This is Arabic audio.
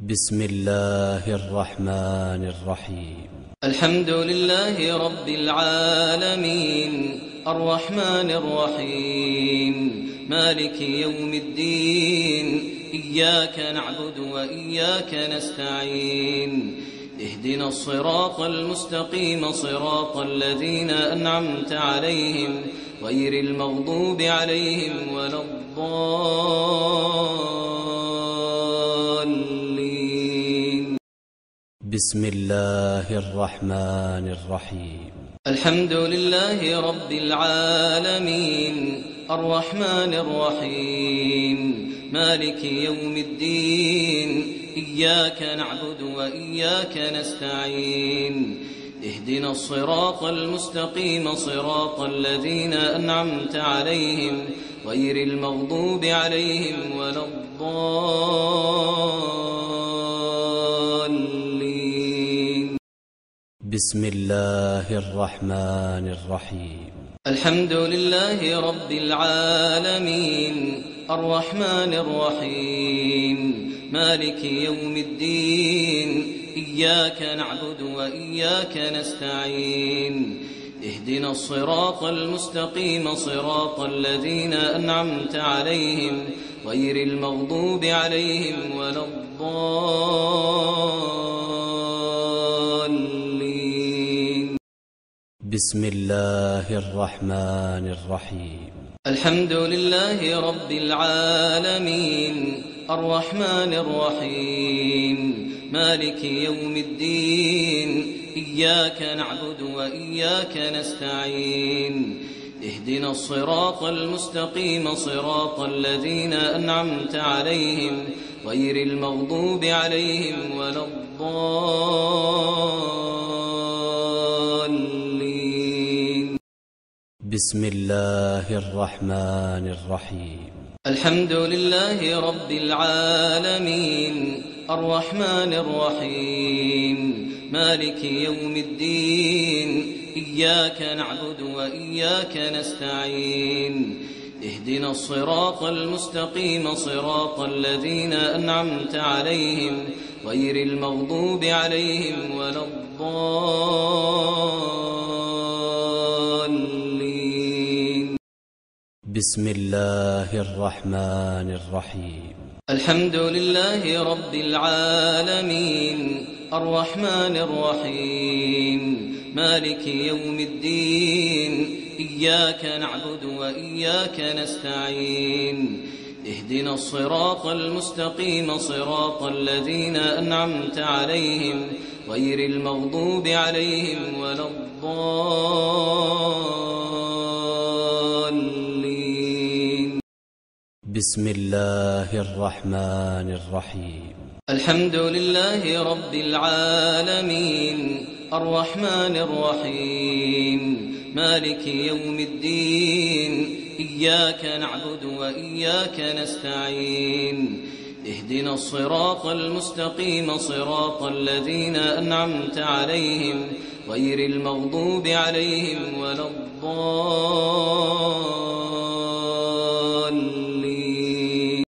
بسم الله الرحمن الرحيم. الحمد لله رب العالمين الرحمن الرحيم مالك يوم الدين إياك نعبد وإياك نستعين اهدنا الصراط المستقيم صراط الذين أنعمت عليهم غير المغضوب عليهم ولا الضالين. بسم الله الرحمن الرحيم. الحمد لله رب العالمين الرحمن الرحيم مالك يوم الدين إياك نعبد وإياك نستعين اهدنا الصراط المستقيم صراط الذين أنعمت عليهم غير المغضوب عليهم ولا الضالين. بسم الله الرحمن الرحيم. الحمد لله رب العالمين الرحمن الرحيم مالك يوم الدين إياك نعبد وإياك نستعين اهدنا الصراط المستقيم صراط الذين أنعمت عليهم غير المغضوب عليهم ولا الضالين. بسم الله الرحمن الرحيم. الحمد لله رب العالمين الرحمن الرحيم مالك يوم الدين إياك نعبد وإياك نستعين اهدنا الصراط المستقيم صراط الذين أنعمت عليهم غير المغضوب عليهم ولا الضالين. بسم الله الرحمن الرحيم. الحمد لله رب العالمين الرحمن الرحيم مالك يوم الدين إياك نعبد وإياك نستعين اهدنا الصراط المستقيم صراط الذين أنعمت عليهم غير المغضوب عليهم ولا الضالين. بسم الله الرحمن الرحيم. الحمد لله رب العالمين الرحمن الرحيم مالك يوم الدين إياك نعبد وإياك نستعين اهدنا الصراط المستقيم صراط الذين أنعمت عليهم غير المغضوب عليهم ولا الضالين. بسم الله الرحمن الرحيم. الحمد لله رب العالمين الرحمن الرحيم مالك يوم الدين إياك نعبد وإياك نستعين اهدنا الصراط المستقيم صراط الذين أنعمت عليهم غير المغضوب عليهم ولا الضالين.